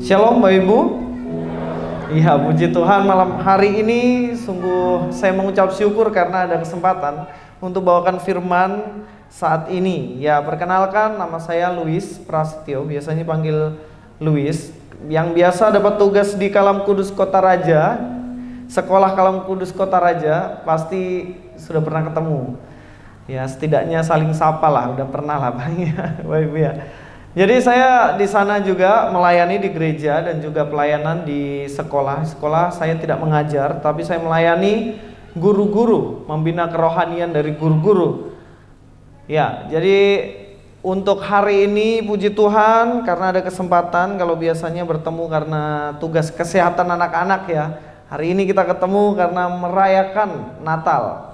Shalom Bapak Ibu. Iya, puji Tuhan, malam hari ini sungguh saya mengucap syukur karena ada kesempatan untuk bawakan firman saat ini. Ya, perkenalkan, nama saya Luis Prasetyo, biasanya panggil Luis, yang biasa dapat tugas di Kalam Kudus Kota Raja. Sekolah Kalam Kudus Kota Raja pasti sudah pernah ketemu. Ya, setidaknya saling sapa lah, udah pernah lah Pak Ibu ya. Jadi saya di sana juga melayani di gereja dan juga pelayanan di sekolah. Sekolah saya tidak mengajar, tapi saya melayani guru-guru, membina kerohanian dari guru-guru. Ya, jadi untuk hari ini puji Tuhan karena ada kesempatan. Kalau biasanya bertemu karena tugas kesehatan anak-anak ya, hari ini kita ketemu karena merayakan Natal.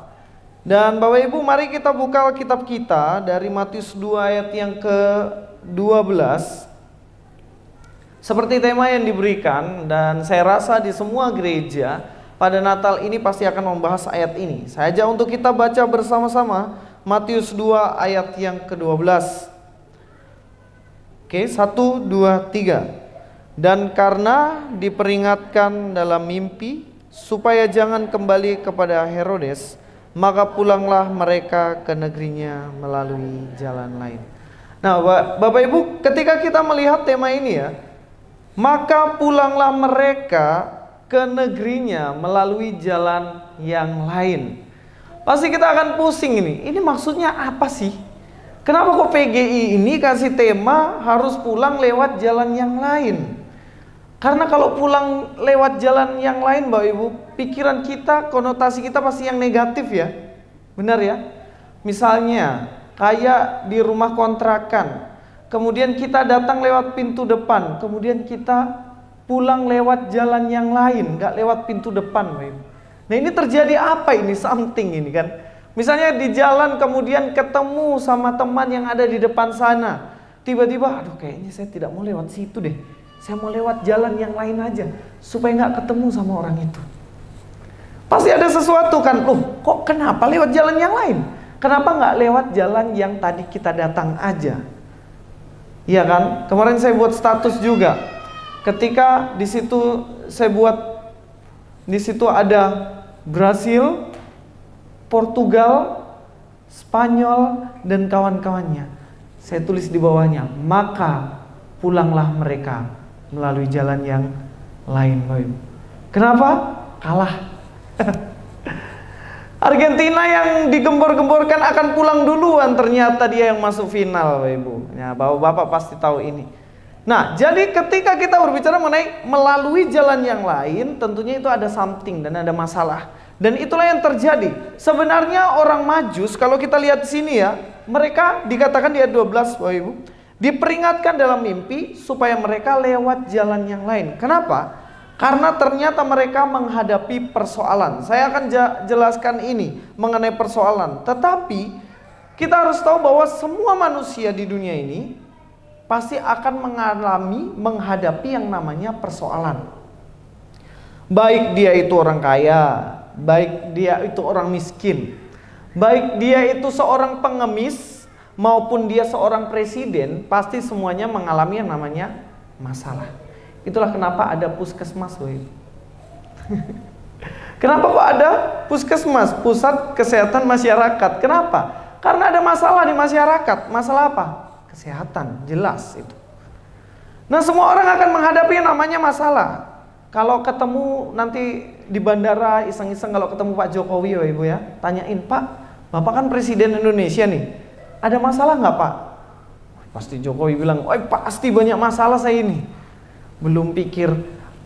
Dan Bapak Ibu, mari kita buka Alkitab kita dari Matius 2 ayat yang ke-12. Seperti tema yang diberikan, dan saya rasa di semua gereja pada Natal ini pasti akan membahas ayat ini. Saya ajak untuk kita baca bersama-sama Matius 2 ayat yang ke-12. Oke, 1, 2, 3. Dan karena diperingatkan dalam mimpi supaya jangan kembali kepada Herodes, maka pulanglah mereka ke negerinya melalui jalan lain. Nah, Bapak Ibu, ketika kita melihat tema ini ya, maka pulanglah mereka ke negerinya melalui jalan yang lain. Pasti kita akan pusing ini. Ini maksudnya apa sih? Kenapa kok PGI ini kasih tema harus pulang lewat jalan yang lain? Karena kalau pulang lewat jalan yang lain Bapak Ibu, pikiran kita, konotasi kita pasti yang negatif ya. Benar ya? Misalnya kayak di rumah kontrakan, kemudian kita datang lewat pintu depan, kemudian kita pulang lewat jalan yang lain, gak lewat pintu depan Bapak Ibu. Nah ini terjadi apa ini? Something ini kan. Misalnya di jalan kemudian ketemu sama teman yang ada di depan sana, tiba-tiba aduh kayaknya saya tidak mau lewat situ deh, saya mau lewat jalan yang lain aja supaya gak ketemu sama orang itu. Pasti ada sesuatu kan, loh kok kenapa lewat jalan yang lain? Kenapa nggak lewat jalan yang tadi kita datang aja? Iya kan? Kemarin saya buat status juga. Ketika di situ saya buat, di situ ada Brasil, Portugal, Spanyol dan kawan-kawannya. Saya tulis di bawahnya, maka pulanglah mereka melalui jalan yang lain. Kenapa? Kalah. Argentina yang digembor-gemborkan akan pulang duluan, ternyata dia yang masuk final Bapak Ibu. Ya, Bapak-bapak pasti tahu ini. Nah, jadi ketika kita berbicara mengenai melalui jalan yang lain, tentunya itu ada something dan ada masalah. Dan itulah yang terjadi. Sebenarnya orang Majus, kalau kita lihat di sini ya, mereka dikatakan di ayat 12 Bapak Ibu, diperingatkan dalam mimpi supaya mereka lewat jalan yang lain. Kenapa? Karena ternyata mereka menghadapi persoalan. Saya akan jelaskan ini mengenai persoalan. Tetapi kita harus tahu bahwa semua manusia di dunia ini pasti akan menghadapi yang namanya persoalan. Baik dia itu orang kaya, baik dia itu orang miskin, baik dia itu seorang pengemis maupun dia seorang presiden, pasti semuanya mengalami yang namanya masalah. Itulah kenapa ada puskesmas Bapak Ibu. Kenapa kok ada puskesmas, pusat kesehatan masyarakat? Kenapa? Karena ada masalah di masyarakat. Masalah apa? Kesehatan, jelas itu. Nah, semua orang akan menghadapi yang namanya masalah. Kalau ketemu nanti di bandara iseng-iseng, kalau ketemu Pak Jokowi Bapak Ibu ya, tanyain, Pak, Bapak kan Presiden Indonesia nih, ada masalah nggak Pak? Pasti Jokowi bilang, pasti banyak masalah saya ini. Belum pikir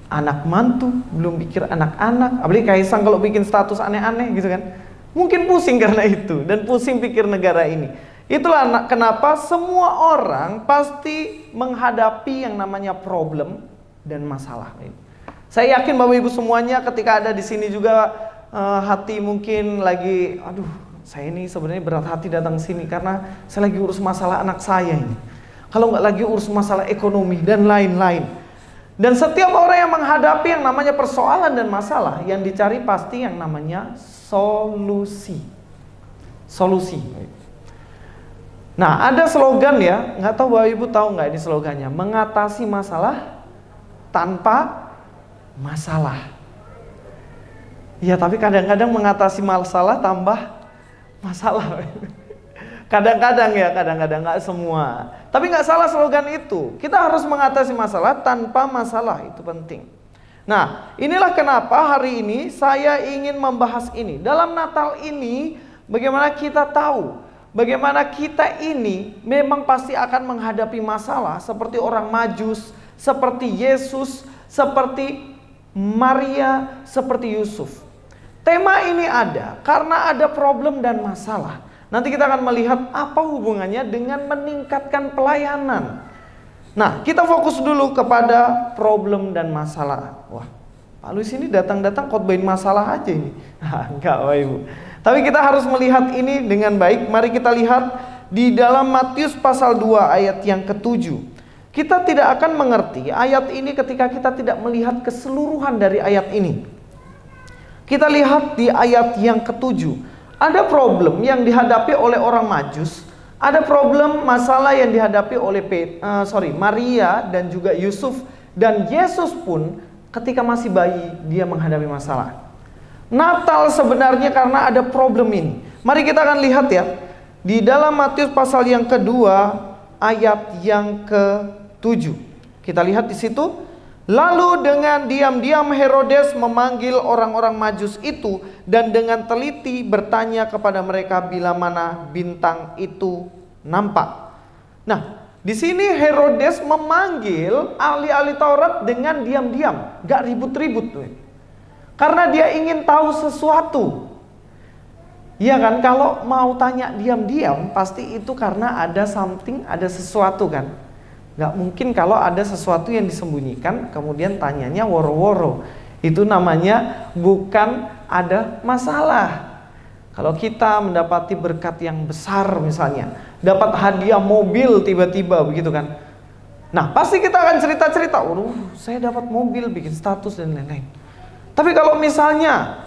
anak mantu, belum pikir anak-anak. Apalagi Kaisang kalau bikin status aneh-aneh gitu kan, mungkin pusing karena itu, dan pusing pikir negara ini. Itulah kenapa semua orang pasti menghadapi yang namanya problem dan masalah. Saya yakin Bapak Ibu semuanya ketika ada di sini juga hati mungkin lagi, aduh saya ini sebenarnya berat hati datang sini karena saya lagi urus masalah anak saya ini. Kalau nggak lagi urus masalah ekonomi dan lain-lain. Dan setiap orang yang menghadapi yang namanya persoalan dan masalah, yang dicari pasti yang namanya solusi. Solusi. Nah, ada slogan ya, nggak tahu Bapak Ibu tahu nggak ini slogannya? Mengatasi masalah tanpa masalah. Ya, tapi kadang-kadang mengatasi masalah tambah masalah. Kadang-kadang ya, kadang-kadang nggak semua. Tapi nggak salah slogan itu. Kita harus mengatasi masalah tanpa masalah, itu penting. Nah, inilah kenapa hari ini saya ingin membahas ini. Dalam Natal ini, bagaimana kita tahu, bagaimana kita ini memang pasti akan menghadapi masalah seperti orang Majus, seperti Yesus, seperti Maria, seperti Yusuf. Tema ini ada karena ada problem dan masalah. Nanti kita akan melihat apa hubungannya dengan meningkatkan pelayanan. Nah, kita fokus dulu kepada problem dan masalah. Wah, Pak Luis ini datang-datang khotbahin masalah aja ini. Enggak, Bapak Ibu. Tapi kita harus melihat ini dengan baik. Mari kita lihat di dalam Matius pasal 2 ayat yang ke-7. Kita tidak akan mengerti ayat ini ketika kita tidak melihat keseluruhan dari ayat ini. Kita lihat di ayat yang ke-7. Ada problem yang dihadapi oleh orang Majus. Ada problem masalah yang dihadapi oleh Maria dan juga Yusuf. Dan Yesus pun ketika masih bayi dia menghadapi masalah. Natal sebenarnya karena ada problem ini. Mari kita akan lihat ya. Di dalam Matius pasal yang kedua ayat yang ke-7. Kita lihat di situ. Lalu dengan diam-diam Herodes memanggil orang-orang Majus itu dan dengan teliti bertanya kepada mereka bila mana bintang itu nampak. Nah, di sini Herodes memanggil ahli-ahli Taurat dengan diam-diam, gak ribut-ribut tuh. Karena dia ingin tahu sesuatu. Iya kan, kalau mau tanya diam-diam pasti itu karena ada something, ada sesuatu kan. Gak mungkin kalau ada sesuatu yang disembunyikan kemudian tanyanya woro-woro. Itu namanya bukan ada masalah. Kalau kita mendapati berkat yang besar misalnya, dapat hadiah mobil tiba-tiba begitu kan. Nah, pasti kita akan cerita-cerita, saya dapat mobil, bikin status dan lain-lain. Tapi kalau misalnya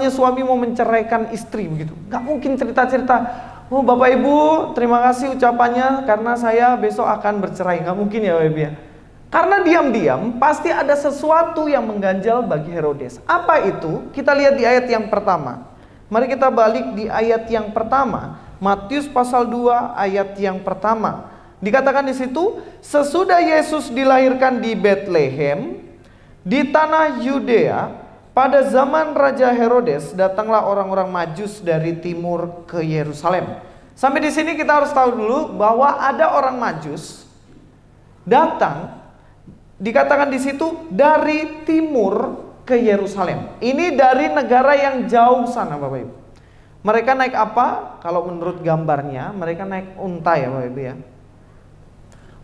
suami mau menceraikan istri begitu, gak mungkin cerita-cerita, Bapak Ibu terima kasih ucapannya karena saya besok akan bercerai. Gak mungkin ya Bapak Ibu ya. Karena diam-diam pasti ada sesuatu yang mengganjal bagi Herodes. Apa itu? Kita lihat di ayat yang pertama. Mari kita balik di ayat yang pertama. Matius pasal 2 ayat yang pertama. Dikatakan di situ, sesudah Yesus dilahirkan di Betlehem di tanah Yudea, pada zaman Raja Herodes datanglah orang-orang Majus dari timur ke Yerusalem. Sampai di sini kita harus tahu dulu bahwa ada orang Majus datang, dikatakan di situ dari timur ke Yerusalem. Ini dari negara yang jauh sana Bapak Ibu. Mereka naik apa? Kalau menurut gambarnya mereka naik unta ya Bapak Ibu ya.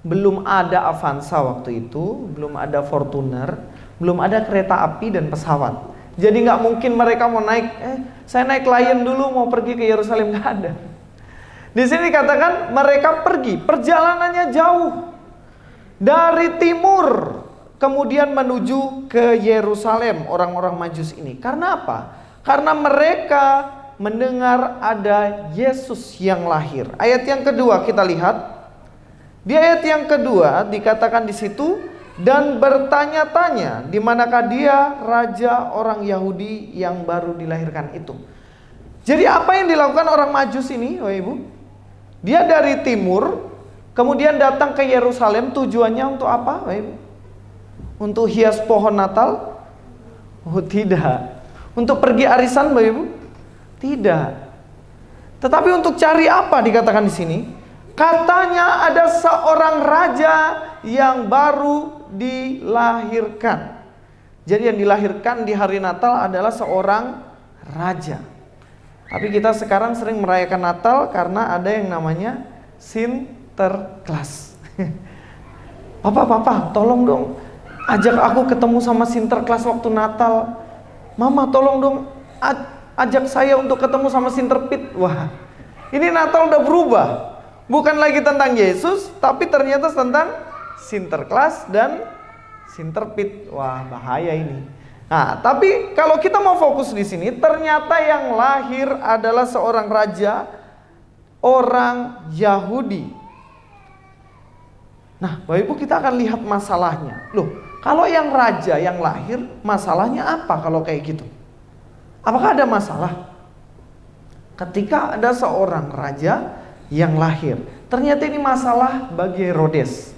Belum ada Avanza waktu itu, belum ada Fortuner, belum ada kereta api dan pesawat. Jadi nggak mungkin mereka mau naik, saya naik Lion dulu mau pergi ke Yerusalem, nggak ada. Di sini katakan mereka pergi, perjalanannya jauh dari timur, kemudian menuju ke Yerusalem orang-orang Majus ini. Karena apa? Karena mereka mendengar ada Yesus yang lahir. Ayat yang kedua kita lihat. Di ayat yang kedua dikatakan di situ, dan bertanya-tanya di manakah dia raja orang Yahudi yang baru dilahirkan itu. Jadi apa yang dilakukan orang Majus ini, Bapak Ibu? Dia dari timur, kemudian datang ke Yerusalem, tujuannya untuk apa, Bapak Ibu? Untuk hias pohon Natal? Oh tidak. Untuk pergi arisan, Bapak Ibu? Tidak. Tetapi untuk cari apa dikatakan di sini? Katanya ada seorang raja yang baru dilahirkan. Jadi yang dilahirkan di hari Natal adalah seorang raja. Tapi kita sekarang sering merayakan Natal karena ada yang namanya Sinterklas. Papa, tolong dong ajak aku ketemu sama Sinterklas waktu Natal. Mama tolong dong ajak saya untuk ketemu sama Sinterpit. Wah, ini Natal udah berubah. Bukan lagi tentang Yesus, tapi ternyata tentang Sinterklas dan Sinterpit. Wah, bahaya ini. Nah, tapi kalau kita mau fokus di sini, ternyata yang lahir adalah seorang raja orang Yahudi. Nah, Bapak Ibu, kita akan lihat masalahnya. Loh, kalau yang raja yang lahir, masalahnya apa kalau kayak gitu? Apakah ada masalah? Ketika ada seorang raja yang lahir, ternyata ini masalah bagi Herodes.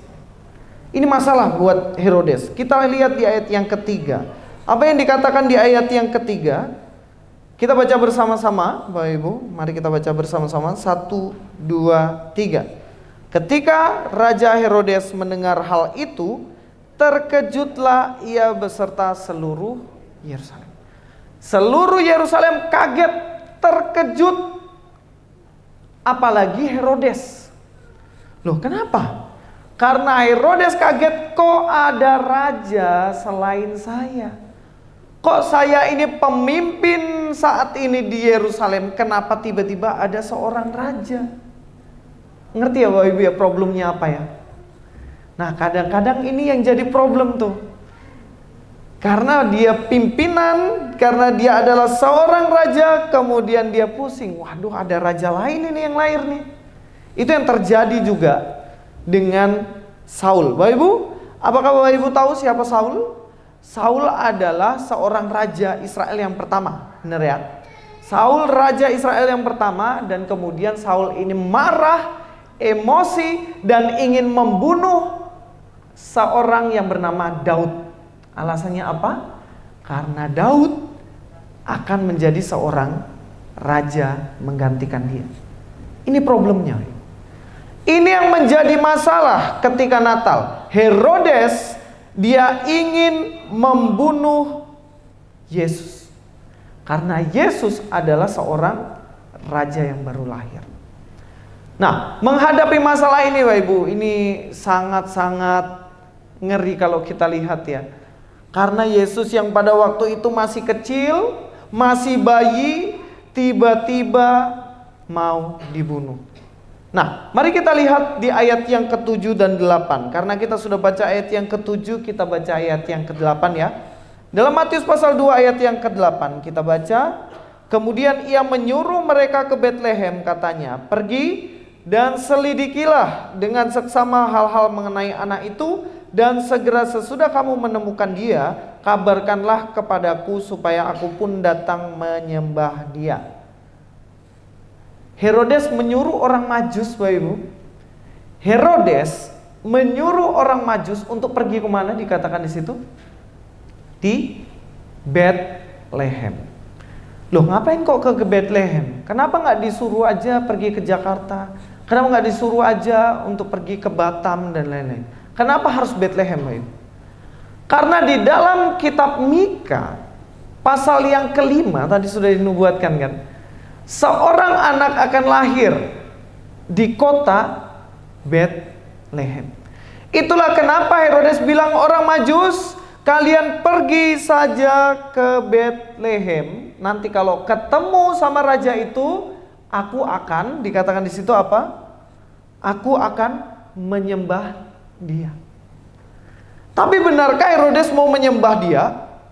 Ini masalah buat Herodes. Kita lihat di ayat yang ketiga. Apa yang dikatakan di ayat yang ketiga? Kita baca bersama-sama, Bapak Ibu. Mari kita baca bersama-sama. 1, 2, 3. Ketika Raja Herodes mendengar hal itu, terkejutlah ia beserta seluruh Yerusalem. Seluruh Yerusalem kaget, terkejut. Apalagi Herodes. Loh, kenapa? Karena Herodes kaget, kok ada raja selain saya? Kok saya ini pemimpin saat ini di Yerusalem, kenapa tiba-tiba ada seorang raja? Ngerti ya Bapak Ibu ya problemnya apa ya? Nah, kadang-kadang ini yang jadi problem tuh. Karena dia pimpinan, karena dia adalah seorang raja, kemudian dia pusing. Waduh, ada raja lain ini yang lahir nih. Itu yang terjadi juga dengan Saul. Bapak Ibu, apakah Bapak Ibu tahu siapa Saul? Saul adalah seorang raja Israel yang pertama. Benar ya? Saul raja Israel yang pertama, dan kemudian Saul ini marah, emosi, dan ingin membunuh seorang yang bernama Daud. Alasannya apa? Karena Daud akan menjadi seorang raja menggantikan dia. Ini problemnya. Ini yang menjadi masalah ketika Natal. Herodes, dia ingin membunuh Yesus. Karena Yesus adalah seorang raja yang baru lahir. Nah, menghadapi masalah ini Bapak Ibu, ini sangat-sangat ngeri kalau kita lihat ya. Karena Yesus yang pada waktu itu masih kecil, masih bayi, tiba-tiba mau dibunuh. Nah, mari kita lihat di ayat yang ke-7 dan 8. Karena kita sudah baca ayat yang ke-7, kita baca ayat yang ke-8 ya. Dalam Matius pasal 2 ayat yang ke-8 kita baca, kemudian ia menyuruh mereka ke Betlehem, katanya, pergi dan selidikilah dengan seksama hal-hal mengenai anak itu, dan segera sesudah kamu menemukan dia, kabarkanlah kepadaku supaya aku pun datang menyembah dia. Herodes menyuruh orang Majus, Bapak Ibu. Herodes menyuruh orang Majus untuk pergi kemana? Dikatakan di situ, di Betlehem. Loh, ngapain kok ke Betlehem? Kenapa nggak disuruh aja pergi ke Jakarta? Kenapa nggak disuruh aja untuk pergi ke Batam dan lain-lain? Kenapa harus Betlehem, Bapak Ibu? Karena di dalam kitab Mika pasal yang ke-5 tadi sudah dinubuatkan kan, seorang anak akan lahir di kota Betlehem. Itulah kenapa Herodes bilang orang Majus, kalian pergi saja ke Betlehem. Nanti kalau ketemu sama raja itu, aku akan, dikatakan di situ apa? Aku akan menyembah dia. Tapi benarkah Herodes mau menyembah dia?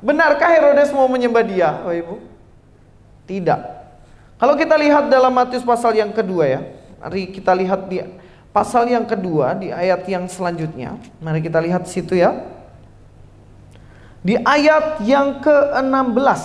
Benarkah Herodes mau menyembah dia, Bapak Ibu? Tidak. Kalau kita lihat dalam Matius pasal yang kedua ya, mari kita lihat di pasal yang kedua di ayat yang selanjutnya. Mari kita lihat situ ya. Di ayat yang ke-16.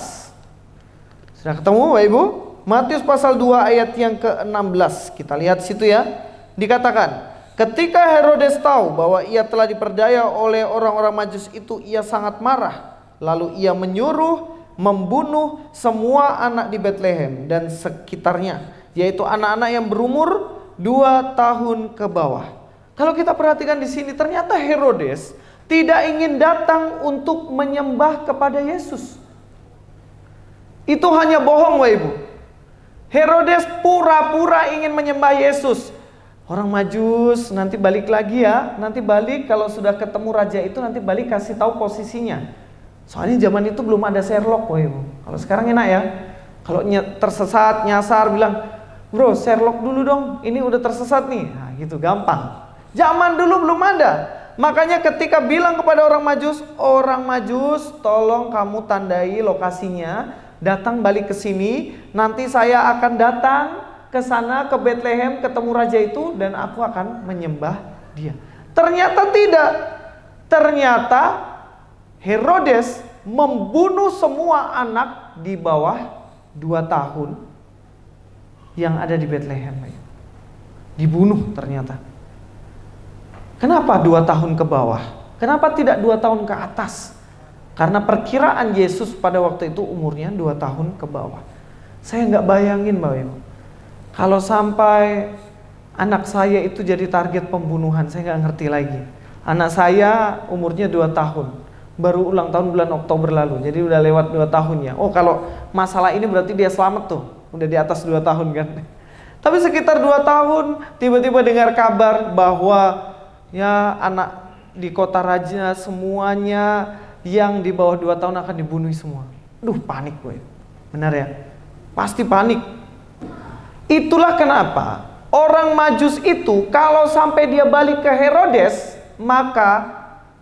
Sudah ketemu Bapak Ibu? Matius pasal 2 ayat yang ke-16. Kita lihat situ ya. Dikatakan, ketika Herodes tahu bahwa ia telah diperdaya oleh orang-orang Majus itu, ia sangat marah. Lalu ia menyuruh membunuh semua anak di Betlehem dan sekitarnya, yaitu anak-anak yang berumur 2 tahun ke bawah. Kalau kita perhatikan di sini, ternyata Herodes tidak ingin datang untuk menyembah kepada Yesus. Itu hanya bohong, Bapak Ibu. Herodes pura-pura ingin menyembah Yesus. Orang Majus nanti balik lagi ya, nanti balik kalau sudah ketemu raja itu, nanti balik kasih tahu posisinya. Soalnya zaman itu belum ada Sherlock, Bapak Ibu. Kalau sekarang enak ya. Kalau tersesat, nyasar, bilang, bro Sherlock dulu dong, ini udah tersesat nih. Nah gitu, gampang. Zaman dulu belum ada. Makanya ketika bilang kepada orang Majus, tolong kamu tandai lokasinya, datang balik ke sini, nanti saya akan datang ke sana, ke Bethlehem, ketemu raja itu, dan aku akan menyembah dia. Ternyata tidak. Ternyata Herodes membunuh semua anak di bawah 2 tahun yang ada di Bethlehem. Dibunuh ternyata. Kenapa 2 tahun ke bawah? Kenapa tidak 2 tahun ke atas? Karena perkiraan Yesus pada waktu itu umurnya 2 tahun ke bawah. Saya nggak bayangin Bapak Ibu, kalau sampai anak saya itu jadi target pembunuhan, saya nggak ngerti lagi. Anak saya umurnya 2 tahun, baru ulang tahun bulan Oktober lalu, jadi udah lewat 2 tahunnya. Oh, kalau masalah ini berarti dia selamat tuh, udah di atas 2 tahun kan. Tapi sekitar 2 tahun, tiba-tiba dengar kabar bahwa ya anak di kota raja semuanya yang di bawah 2 tahun akan dibunuh semua. Duh, panik gue. Benar ya? Pasti panik. Itulah kenapa orang Majus itu kalau sampai dia balik ke Herodes, maka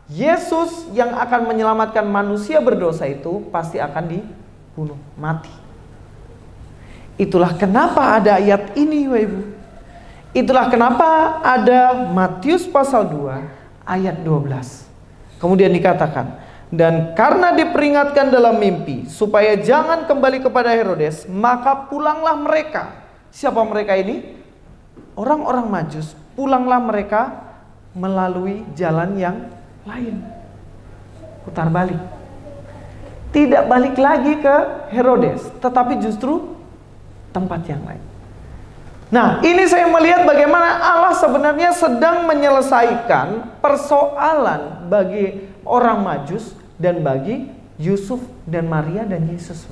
Yesus yang akan menyelamatkan manusia berdosa itu pasti akan dibunuh, mati. Itulah kenapa ada ayat ini, Bapak Ibu. Itulah kenapa ada Matius pasal 2 ayat 12. Kemudian dikatakan, dan karena diperingatkan dalam mimpi supaya jangan kembali kepada Herodes, maka pulanglah mereka. Siapa mereka ini? Orang-orang Majus. Pulanglah mereka melalui jalan yang lain. Putar balik. Tidak balik lagi ke Herodes, tetapi justru tempat yang lain. Nah, ini saya melihat bagaimana Allah sebenarnya sedang menyelesaikan persoalan bagi orang Majus dan bagi Yusuf dan Maria dan Yesus.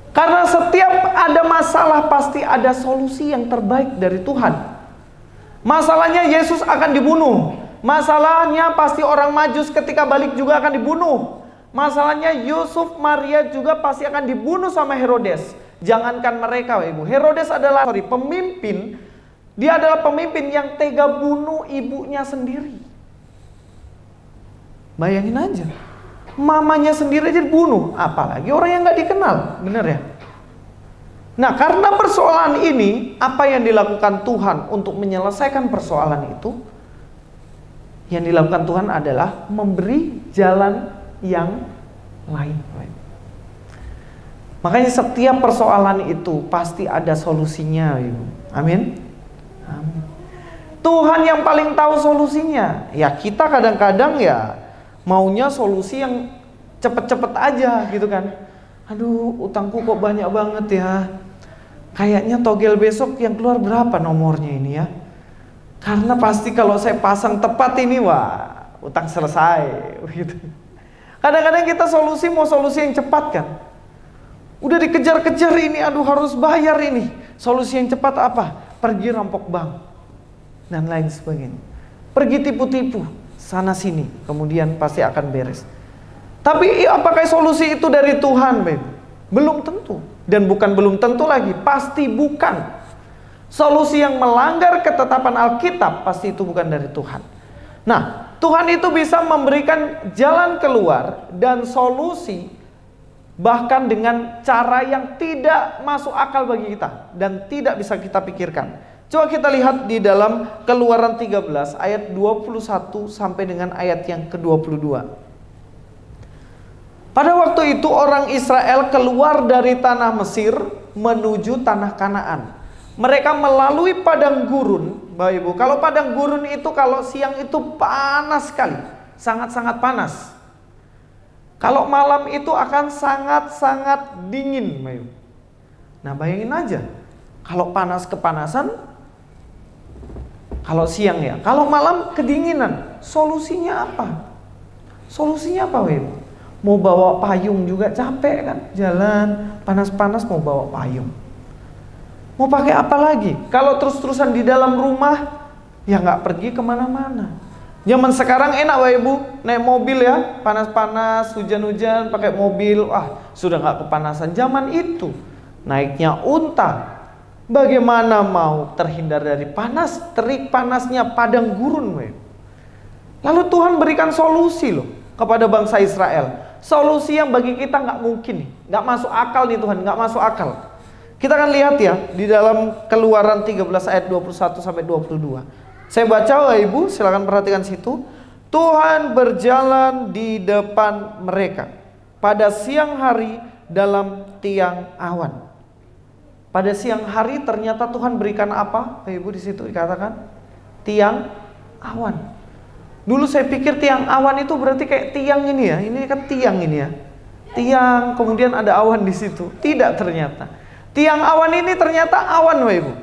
Karena setiap ada masalah pasti ada solusi yang terbaik dari Tuhan. Masalahnya Yesus akan dibunuh. Masalahnya pasti orang Majus ketika balik juga akan dibunuh. Masalahnya Yusuf, Maria juga pasti akan dibunuh sama Herodes. Jangankan mereka, Ibu. Herodes adalah pemimpin. Dia adalah pemimpin yang tega bunuh ibunya sendiri. Bayangin aja. Mamanya sendiri aja dibunuh. Apalagi orang yang gak dikenal. Benar ya? Nah, karena persoalan ini, apa yang dilakukan Tuhan untuk menyelesaikan persoalan itu? Yang dilakukan Tuhan adalah memberi jalan yang lain. Makanya setiap persoalan itu pasti ada solusinya, Ibu. Amin. Amin. Tuhan yang paling tahu solusinya. Ya kita kadang-kadang ya maunya solusi yang cepet-cepet aja gitu kan. Aduh, utangku kok banyak banget ya. Kayaknya togel besok yang keluar berapa nomornya ini ya. Karena pasti kalau saya pasang tepat ini, wah, utang selesai gitu. Kadang-kadang kita mau solusi yang cepat kan. Udah dikejar-kejar ini, aduh harus bayar ini. Solusi yang cepat apa? Pergi rampok bank dan lain sebagainya. Pergi tipu-tipu sana sini, kemudian pasti akan beres. Tapi apakah solusi itu dari Tuhan, Bapak? Belum tentu. Dan bukan belum tentu lagi, pasti bukan. Solusi yang melanggar ketetapan Alkitab pasti itu bukan dari Tuhan. Nah, Tuhan itu bisa memberikan jalan keluar dan solusi bahkan dengan cara yang tidak masuk akal bagi kita dan tidak bisa kita pikirkan. Coba kita lihat di dalam Keluaran 13 ayat 21 sampai dengan ayat yang ke-22. Pada waktu itu orang Israel keluar dari tanah Mesir menuju tanah Kanaan. Mereka melalui padang gurun, Bapak Ibu. Kalau padang gurun itu kalau siang itu panas sekali, sangat-sangat panas. Kalau malam itu akan sangat-sangat dingin, Bapak Ibu. Nah, bayangin aja. Kalau panas kepanasan, kalau siang ya. Kalau malam kedinginan, solusinya apa? Solusinya apa, Bapak Ibu? Mau bawa payung juga capek kan? Jalan panas-panas mau bawa payung. Mau pakai apa lagi? Kalau terus-terusan di dalam rumah, ya nggak pergi kemana-mana. Zaman sekarang enak Bapak Ibu, naik mobil ya, panas-panas, hujan-hujan, pakai mobil, sudah nggak kepanasan. Zaman itu naiknya unta. Bagaimana mau terhindar dari panas? Terik panasnya padang gurun, Bapak Ibu. Lalu Tuhan berikan solusi loh kepada bangsa Israel. Solusi yang bagi kita nggak mungkin nih, nggak masuk akal nih Tuhan, nggak masuk akal. Kita akan lihat ya di dalam Keluaran 13 ayat 21 sampai 22. Saya baca, Ibu, silakan perhatikan situ. Tuhan berjalan di depan mereka pada siang hari dalam tiang awan. Pada siang hari ternyata Tuhan berikan apa? Ibu, di situ dikatakan tiang awan. Dulu saya pikir tiang awan itu berarti kayak tiang ini ya. Ini kan tiang ini ya. Tiang, kemudian ada awan di situ. Tidak, ternyata tiang awan ini ternyata awan, Ibu.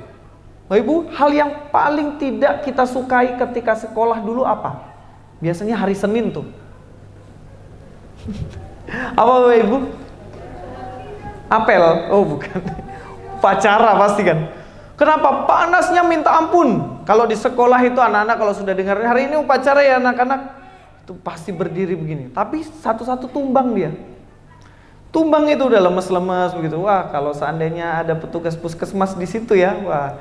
Ibu, hal yang paling tidak kita sukai ketika sekolah dulu apa? Biasanya hari Senin tuh. Apa, Ibu? Apel? Oh, bukan. Upacara pasti kan. Kenapa? Panasnya minta ampun. Kalau di sekolah itu anak-anak kalau sudah dengar hari ini upacara ya anak-anak, itu pasti berdiri begini. Tapi satu-satu tumbang dia. Tumbang itu udah lemes-lemes begitu. Wah, kalau seandainya ada petugas puskesmas di situ ya, wah,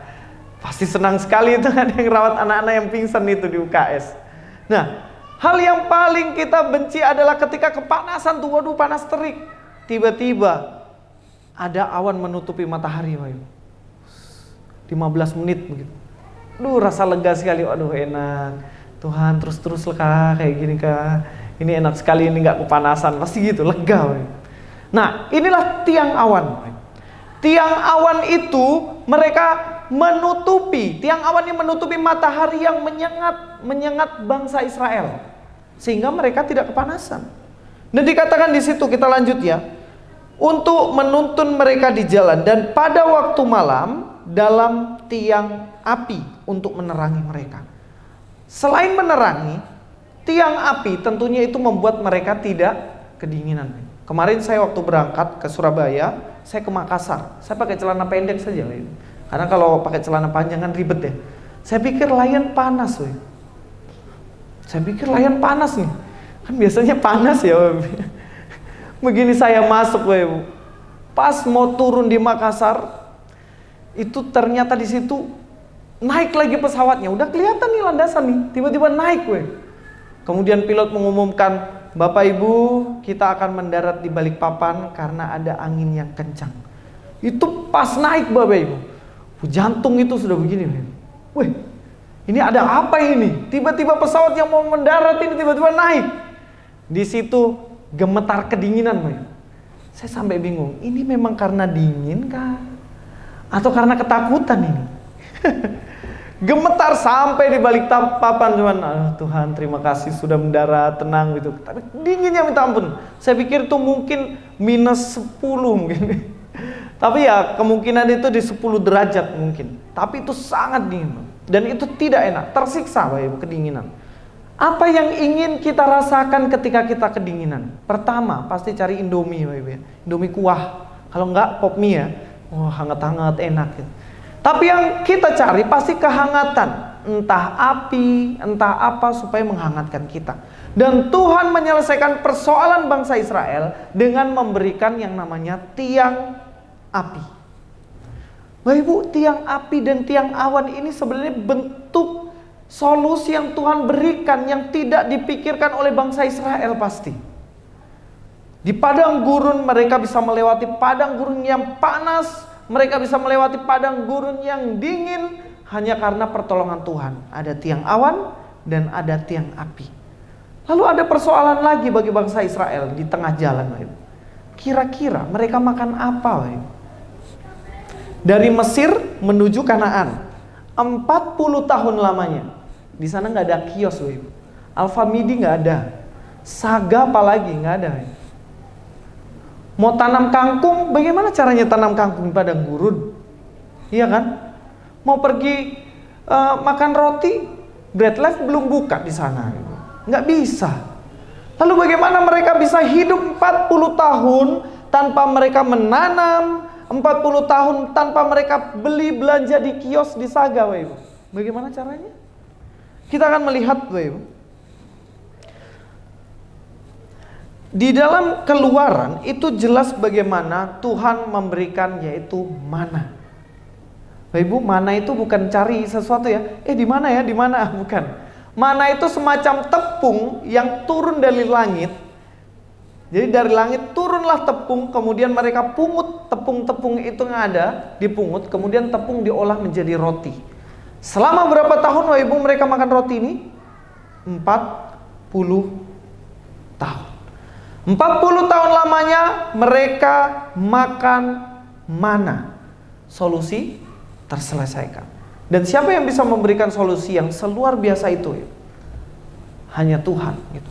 pasti senang sekali itu ada yang rawat anak-anak yang pingsan itu di UKS. Nah, hal yang paling kita benci adalah ketika kepanasan tuh, waduh panas terik. Tiba-tiba ada awan menutupi matahari, waduh. 15 menit begitu. Duh, rasa lega sekali. Waduh, enak. Tuhan terus-terus kah kayak gini kah? Ini enak sekali, ini nggak kepanasan. Pasti gitu, lega, waduh. Nah, inilah tiang awan. Tiang awan itu mereka menutupi, tiang awan ini menutupi matahari yang menyengat bangsa Israel, sehingga mereka tidak kepanasan. Dan dikatakan di situ, kita lanjut ya, untuk menuntun mereka di jalan dan pada waktu malam dalam tiang api untuk menerangi mereka. Selain menerangi, tiang api tentunya itu membuat mereka tidak kedinginan. Kemarin saya waktu berangkat ke Surabaya, saya ke Makassar. Saya pakai celana pendek saja. Karena kalau pakai celana panjang kan ribet ya. Saya pikir layan panas. Saya pikir layan panas nih. Kan biasanya panas ya. Begini saya masuk. Pas mau turun di Makassar, itu ternyata di situ naik lagi pesawatnya. Udah kelihatan nih landasan nih. Tiba-tiba naik. Kemudian pilot mengumumkan, Bapak Ibu, kita akan mendarat di Balikpapan karena ada angin yang kencang. Itu pas naik, Bapak Ibu, jantung itu sudah begini. Wih, ini ada apa ini? Tiba-tiba pesawat yang mau mendarat ini tiba-tiba naik. Di situ gemetar kedinginan, Bapak Ibu. Saya sampai bingung, ini memang karena dingin kah? Atau karena ketakutan ini? Gemetar sampai di Balikpapan, cuman Tuhan terima kasih sudah mendarat tenang gitu. Tapi dinginnya minta ampun. Saya pikir itu mungkin minus 10 mungkin. Tapi ya kemungkinan itu di 10 derajat mungkin. Tapi itu sangat dingin dan itu tidak enak, tersiksa Bapak Ibu, kedinginan. Apa yang ingin kita rasakan ketika kita kedinginan? Pertama pasti cari Indomie, Bapak Ibu ya. Indomie kuah. Kalau enggak pop mie ya. Wah, hangat-hangat enak gitu. Tapi yang kita cari pasti kehangatan, entah api, entah apa supaya menghangatkan kita. Dan Tuhan menyelesaikan persoalan bangsa Israel dengan memberikan yang namanya tiang api. Bapak Ibu, tiang api dan tiang awan ini sebenarnya bentuk solusi yang Tuhan berikan yang tidak dipikirkan oleh bangsa Israel pasti. Di padang gurun mereka bisa melewati padang gurun yang panas. Mereka bisa melewati padang gurun yang dingin hanya karena pertolongan Tuhan. Ada tiang awan dan ada tiang api. Lalu ada persoalan lagi bagi bangsa Israel di tengah jalan. Kira-kira mereka makan apa? Dari Mesir menuju Kanaan 40 tahun lamanya. Di sana nggak ada kios, Alfamidi nggak ada, Saga apalagi nggak ada. Mau tanam kangkung, bagaimana caranya tanam kangkung di padang gurun? Iya kan? Mau pergi makan roti, Bread Life belum buka di sana. Nggak bisa. Lalu bagaimana mereka bisa hidup 40 tahun tanpa mereka menanam, 40 tahun tanpa mereka beli belanja di kios di Saga, Ibu? Bagaimana caranya? Kita akan melihat, Ibu. Di dalam Keluaran itu jelas bagaimana Tuhan memberikan yaitu mana. Ibu, mana itu bukan cari sesuatu ya. Di mana ya? Di mana? Bukan. Mana itu semacam tepung yang turun dari langit Jadi dari langit turunlah tepung, kemudian mereka pungut tepung-tepung itu yang ada, dipungut, kemudian tepung diolah menjadi roti. Selama berapa tahun Bapak Ibu mereka makan roti ini? 40 tahun. 40 tahun lamanya mereka makan mana. Solusi terselesaikan. Dan siapa yang bisa memberikan solusi yang seluar biasa itu? Hanya Tuhan gitu.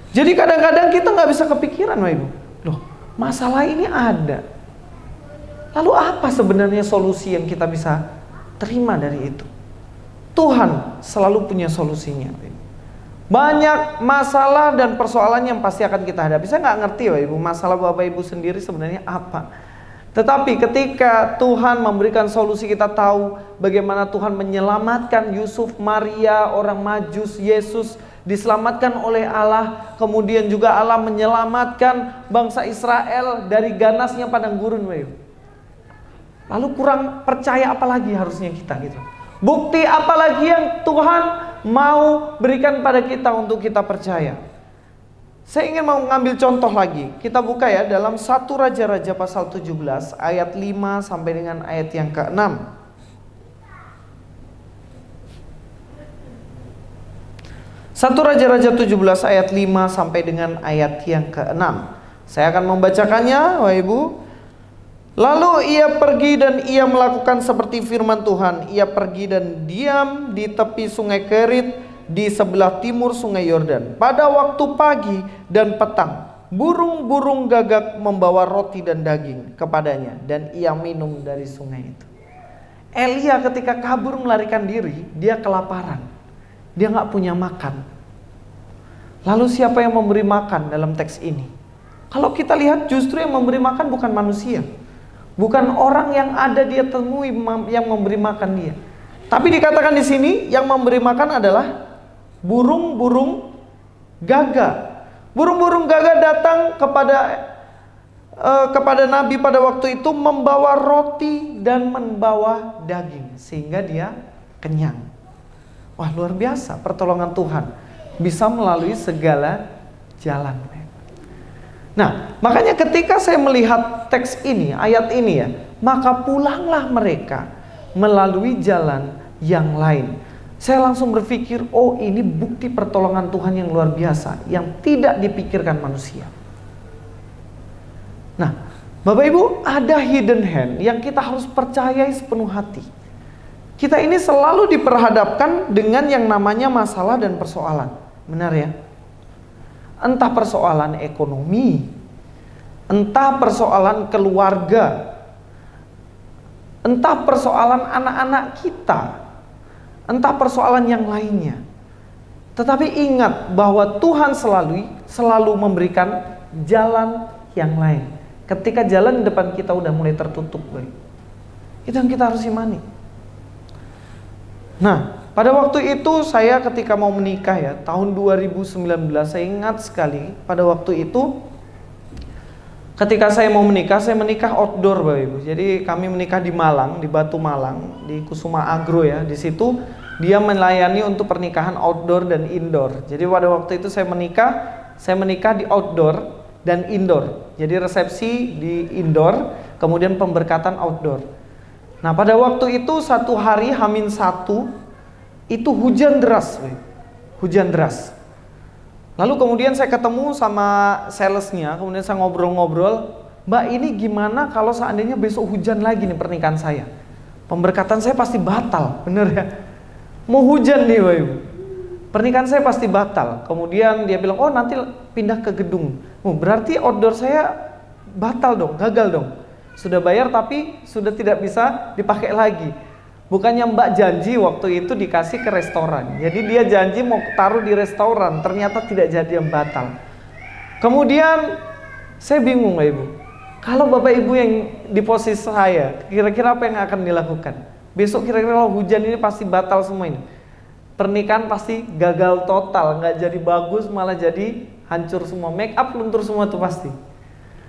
Jadi kadang-kadang kita nggak bisa kepikiran Bapak Ibu. Loh, masalah ini ada. Lalu apa sebenarnya solusi yang kita bisa terima dari itu? Tuhan selalu punya solusinya. Banyak masalah dan persoalan yang pasti akan kita hadapi. Saya nggak ngerti Bapak Ibu, masalah Bapak Ibu sendiri sebenarnya apa. Tetapi ketika Tuhan memberikan solusi, kita tahu bagaimana Tuhan menyelamatkan Yusuf, Maria, orang Majus, Yesus diselamatkan oleh Allah. Kemudian juga Allah menyelamatkan bangsa Israel dari ganasnya padang gurun. Lalu kurang percaya apa lagi harusnya kita gitu. Bukti apa lagi yang Tuhan mau berikan pada kita untuk kita percaya? Saya ingin mau ngambil contoh lagi. Kita buka ya dalam 1 Raja-Raja pasal 17 ayat 5 sampai dengan ayat yang ke-6. 1 Raja-Raja 17 ayat 5 sampai dengan ayat yang ke-6. Saya akan membacakannya, Bapak Ibu. Lalu ia pergi dan ia melakukan seperti firman Tuhan. Ia pergi dan diam di tepi sungai Kerit di sebelah timur sungai Yordan. Pada waktu pagi dan petang, burung-burung gagak membawa roti dan daging kepadanya, dan ia minum dari sungai itu. Elia ketika kabur melarikan diri, dia kelaparan. Dia nggak punya makan. Lalu siapa yang memberi makan dalam teks ini? Kalau kita lihat justru yang memberi makan bukan manusia. Bukan orang yang ada dia temui yang memberi makan dia. Tapi dikatakan di sini yang memberi makan adalah burung-burung gagak. Burung-burung gagak datang kepada Nabi pada waktu itu membawa roti dan membawa daging sehingga dia kenyang. Wah, luar biasa pertolongan Tuhan bisa melalui segala jalan. Nah, makanya ketika saya melihat teks ini, ayat ini ya, maka pulanglah mereka melalui jalan yang lain. Saya langsung berpikir, oh ini bukti pertolongan Tuhan yang luar biasa, yang tidak dipikirkan manusia. Nah, Bapak Ibu, ada hidden hand yang kita harus percayai sepenuh hati. Kita ini selalu diperhadapkan dengan yang namanya masalah dan persoalan. Benar ya? Entah persoalan ekonomi, entah persoalan keluarga, entah persoalan anak-anak kita, entah persoalan yang lainnya. Tetapi ingat bahwa Tuhan selalu memberikan jalan yang lain. Ketika jalan di depan kita udah mulai tertutup, itu yang kita harus imani. Nah, pada waktu itu saya ketika mau menikah ya, tahun 2019, saya ingat sekali pada waktu itu ketika saya mau menikah, saya menikah outdoor Bapak Ibu. Jadi kami menikah di Malang, di Batu Malang, di Kusuma Agro ya. Di situ dia melayani untuk pernikahan outdoor dan indoor. Jadi pada waktu itu saya menikah di outdoor dan indoor. Jadi resepsi di indoor, kemudian pemberkatan outdoor. Nah, pada waktu itu satu hari H-1 itu hujan deras, hujan deras. Lalu kemudian saya ketemu sama salesnya, kemudian saya ngobrol-ngobrol, Mbak ini gimana kalau seandainya besok hujan lagi nih pernikahan saya? Pemberkatan saya pasti batal, bener ya? Mau hujan nih Mbak Ibu, pernikahan saya pasti batal. Kemudian dia bilang, oh nanti pindah ke gedung. Oh, berarti outdoor saya batal dong, gagal dong. Sudah bayar tapi sudah tidak bisa dipakai lagi. Bukannya Mbak janji waktu itu dikasih ke restoran. Jadi dia janji mau taruh di restoran, ternyata tidak jadi, yang batal. Kemudian saya bingung Bapak Ibu. Kalau Bapak Ibu yang di posisi saya, kira-kira apa yang akan dilakukan? Besok kira-kira kalau hujan ini pasti batal semua ini. Pernikahan pasti gagal total, nggak jadi bagus, malah jadi hancur semua. Make up luntur semua tuh pasti.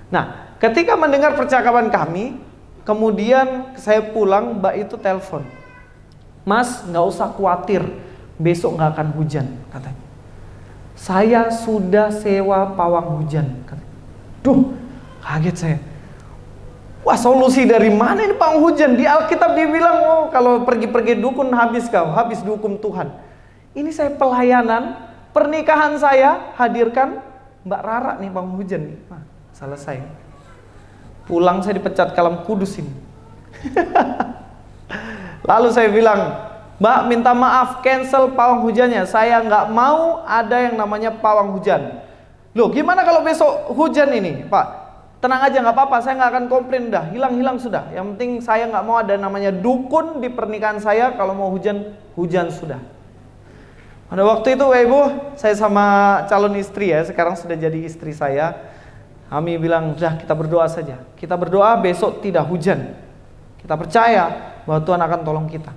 Nah, ketika mendengar percakapan kami, kemudian saya pulang, Mbak itu telepon, Mas nggak usah khawatir, besok nggak akan hujan, katanya. Saya sudah sewa pawang hujan, katanya. Duh, kaget saya. Wah, solusi dari mana ini pawang hujan? Di Alkitab dibilang, oh kalau pergi-pergi dukun habis kau, habis dukun Tuhan. Ini saya pelayanan, pernikahan saya, hadirkan Mbak Rara nih pawang hujan nih. Nah, selesai. Pulang saya dipecat Kalam Kudus ini. Lalu saya bilang, Mbak minta maaf, cancel pawang hujannya. Saya nggak mau ada yang namanya pawang hujan. Loh, gimana kalau besok hujan ini, Pak? Tenang aja, nggak apa-apa, saya nggak akan komplain, dah hilang sudah. Yang penting saya nggak mau ada namanya dukun di pernikahan saya. Kalau mau hujan, hujan sudah. Pada waktu itu, Ibu, saya sama calon istri ya, sekarang sudah jadi istri saya. Kami bilang, udah kita berdoa saja. Kita berdoa besok tidak hujan. Kita percaya bahwa Tuhan akan tolong kita.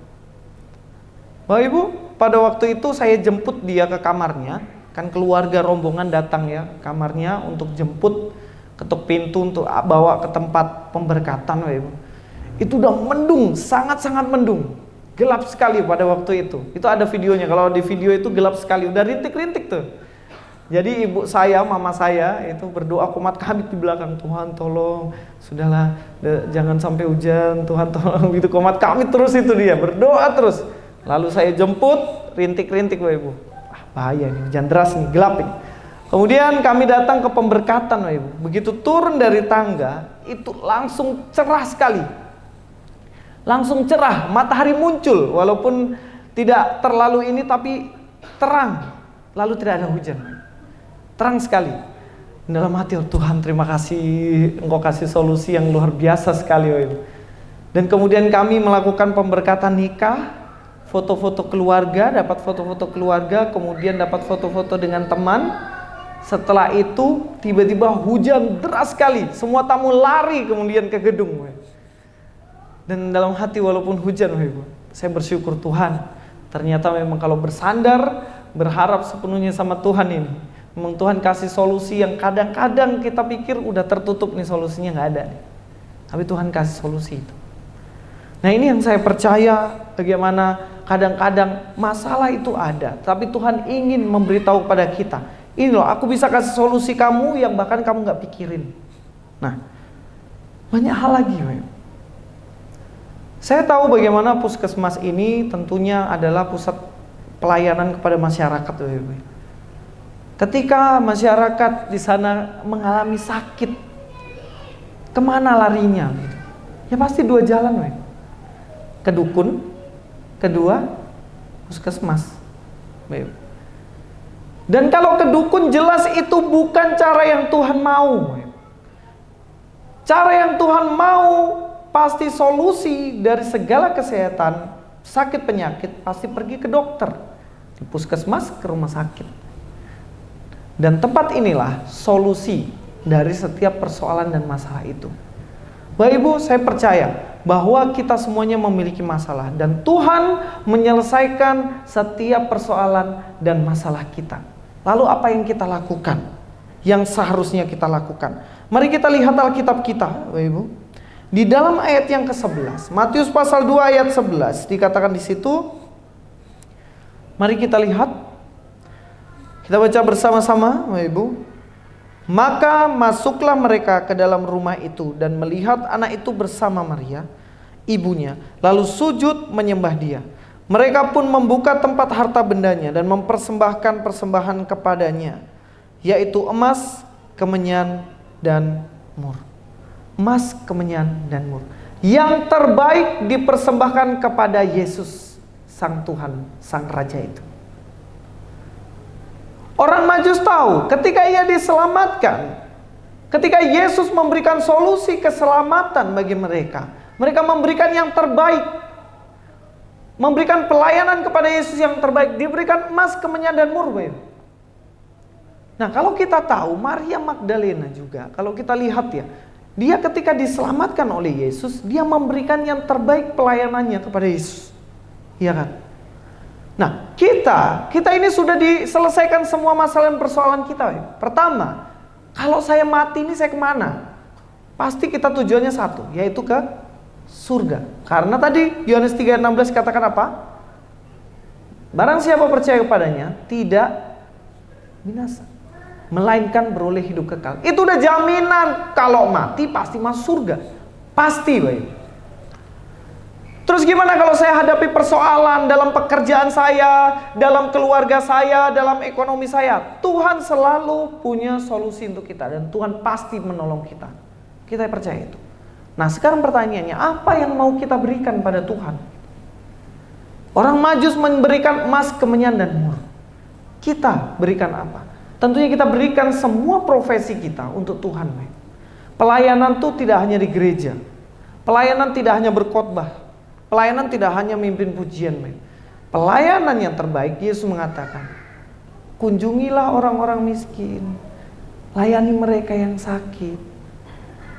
Bapak Ibu, pada waktu itu saya jemput dia ke kamarnya. Kan keluarga rombongan datang ya kamarnya untuk jemput, ketuk pintu untuk bawa ke tempat pemberkatan, Bapak Ibu. Itu udah mendung, sangat-sangat mendung. Gelap sekali pada waktu itu. Itu ada videonya, kalau di video itu gelap sekali, udah rintik-rintik tuh. Jadi ibu saya, mama saya itu berdoa kumat kabit di belakang. Tuhan tolong, sudahlah, jangan sampai hujan, Tuhan tolong. Gitu kumat kabit terus itu dia, berdoa terus. Lalu saya jemput, rintik-rintik, Bapak Ibu. Bahaya nih, hujan deras nih, gelap nih. Kemudian kami datang ke pemberkatan, Bapak Ibu. Begitu turun dari tangga, itu langsung cerah sekali. Langsung cerah, matahari muncul. Walaupun tidak terlalu ini, tapi terang. Lalu tidak ada hujan. Terang sekali. Dalam hati, oh Tuhan terima kasih, Engkau kasih solusi yang luar biasa sekali, Bapak Ibu. Dan kemudian kami melakukan pemberkatan nikah. Foto-foto keluarga, dapat foto-foto keluarga, kemudian dapat foto-foto dengan teman. Setelah itu tiba-tiba hujan deras sekali, semua tamu lari kemudian ke gedung. Dan dalam hati walaupun hujan, saya bersyukur Tuhan. Ternyata memang kalau bersandar, berharap sepenuhnya sama Tuhan ini, memang Tuhan kasih solusi yang kadang-kadang kita pikir udah tertutup nih, solusinya nggak ada nih. Tapi Tuhan kasih solusi itu. Nah ini yang saya percaya, bagaimana kadang-kadang masalah itu ada, tapi Tuhan ingin memberitahu kepada kita, ini loh aku bisa kasih solusi kamu yang bahkan kamu gak pikirin. Nah banyak hal lagi. Saya tahu bagaimana puskesmas ini tentunya adalah pusat pelayanan kepada masyarakat. Ketika masyarakat di sana mengalami sakit, kemana larinya? Ya pasti dua jalan, ke dukun, kedua puskesmas. Dan kalau ke dukun jelas itu bukan cara yang Tuhan mau. Cara yang Tuhan mau pasti solusi dari segala kesehatan, sakit penyakit pasti pergi ke dokter, di puskesmas, ke rumah sakit. Dan tempat inilah solusi dari setiap persoalan dan masalah itu. Bapak Ibu, saya percaya bahwa kita semuanya memiliki masalah dan Tuhan menyelesaikan setiap persoalan dan masalah kita. Lalu apa yang kita lakukan? Yang seharusnya kita lakukan. Mari kita lihat Alkitab kita, Bapak Ibu. Di dalam ayat yang ke-11, Matius pasal 2 ayat 11 dikatakan di situ. Mari kita lihat. Kita baca bersama-sama, Bapak Ibu. Maka masuklah mereka ke dalam rumah itu dan melihat anak itu bersama Maria, ibunya, lalu sujud menyembah dia. Mereka pun membuka tempat harta bendanya dan mempersembahkan persembahan kepadanya, yaitu emas, kemenyan, dan mur. Emas, kemenyan, dan mur. Yang terbaik dipersembahkan kepada Yesus, Sang Tuhan, Sang Raja itu. Orang Majus tahu ketika ia diselamatkan, ketika Yesus memberikan solusi keselamatan bagi mereka, mereka memberikan yang terbaik, memberikan pelayanan kepada Yesus yang terbaik, diberikan emas, kemenyan, dan mur. Nah kalau kita tahu Maria Magdalena juga, kalau kita lihat ya, dia ketika diselamatkan oleh Yesus, dia memberikan yang terbaik pelayanannya kepada Yesus, iya kan? Nah, kita ini sudah diselesaikan semua masalah dan persoalan kita. Pertama, kalau saya mati ini saya kemana? Pasti kita tujuannya satu, yaitu ke surga. Karena tadi Yohanes 3:16 katakan apa? Barang siapa percaya kepadanya tidak binasa, melainkan beroleh hidup kekal. Itu udah jaminan, kalau mati pasti masuk surga. Pasti, baik. Terus gimana kalau saya hadapi persoalan dalam pekerjaan saya, dalam keluarga saya, dalam ekonomi saya? Tuhan selalu punya solusi untuk kita dan Tuhan pasti menolong kita. Kita percaya itu. Nah, sekarang pertanyaannya, apa yang mau kita berikan pada Tuhan? Orang Majus memberikan emas, kemenyan, dan mur. Kita berikan apa? Tentunya kita berikan semua profesi kita untuk Tuhan. Pelayanan itu tidak hanya di gereja. Pelayanan tidak hanya berkhotbah. Pelayanan tidak hanya mimpin pujian. Pelayanan yang terbaik, Yesus mengatakan, kunjungilah orang-orang miskin. Layani mereka yang sakit.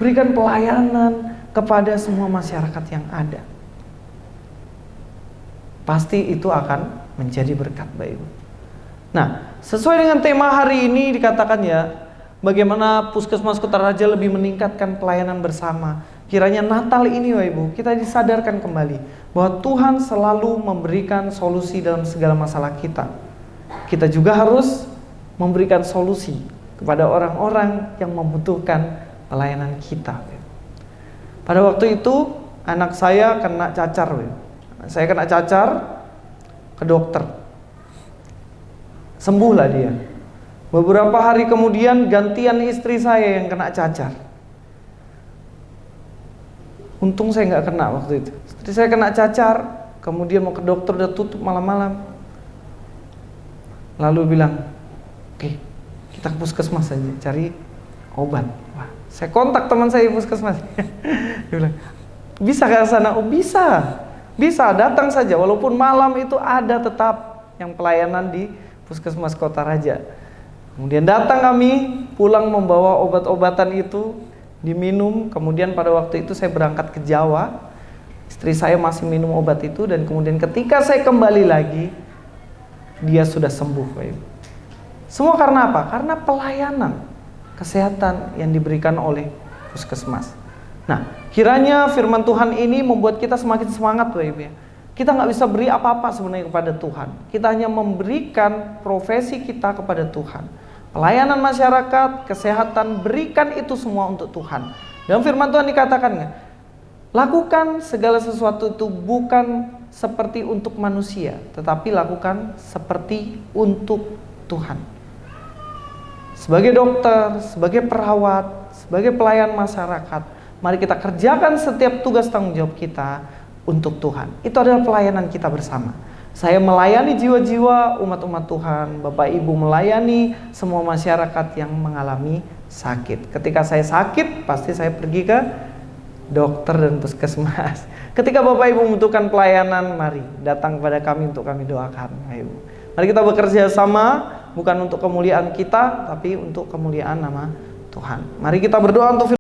Berikan pelayanan kepada semua masyarakat yang ada. Pasti itu akan menjadi berkat, Bapak Ibu. Nah, sesuai dengan tema hari ini dikatakan ya, bagaimana Puskesmas Kota Raja lebih meningkatkan pelayanan bersama. Kiranya Natal ini, Bapak Ibu, kita disadarkan kembali bahwa Tuhan selalu memberikan solusi dalam segala masalah kita. Kita juga harus memberikan solusi kepada orang-orang yang membutuhkan pelayanan kita. Pada waktu itu anak saya kena cacar, Bapak Ibu. Saya kena cacar, ke dokter. Sembuhlah dia. Beberapa hari kemudian gantian istri saya yang kena cacar. Untung saya nggak kena waktu itu. Istri saya kena cacar, kemudian mau ke dokter udah tutup malam-malam. Lalu bilang, oke, kita ke puskesmas aja cari obat. Wah, saya kontak teman saya di puskesmas. Dia bilang, bisa ke sana? Oh bisa, datang saja. Walaupun malam itu ada tetap yang pelayanan di Puskesmas Kota Raja. Kemudian datang kami, pulang membawa obat-obatan itu, diminum. Kemudian pada waktu itu saya berangkat ke Jawa. Istri saya masih minum obat itu, dan kemudian ketika saya kembali lagi, dia sudah sembuh, Pak Ibu. Semua karena apa? Karena pelayanan kesehatan yang diberikan oleh Puskesmas. Nah, kiranya firman Tuhan ini membuat kita semakin semangat, Pak Ibu ya. Kita nggak bisa beri apa-apa sebenarnya kepada Tuhan. Kita hanya memberikan profesi kita kepada Tuhan. Pelayanan masyarakat, kesehatan, berikan itu semua untuk Tuhan. Dalam firman Tuhan dikatakan, lakukan segala sesuatu itu bukan seperti untuk manusia, tetapi lakukan seperti untuk Tuhan. Sebagai dokter, sebagai perawat, sebagai pelayan masyarakat, mari kita kerjakan setiap tugas tanggung jawab kita untuk Tuhan. Itu adalah pelayanan kita bersama. Saya melayani jiwa-jiwa umat-umat Tuhan. Bapak Ibu melayani semua masyarakat yang mengalami sakit. Ketika saya sakit, pasti saya pergi ke dokter dan puskesmas. Ketika Bapak Ibu membutuhkan pelayanan, mari datang kepada kami untuk kami doakan. Ayo. Mari kita bekerja sama, bukan untuk kemuliaan kita, tapi untuk kemuliaan nama Tuhan. Mari kita berdoa untuk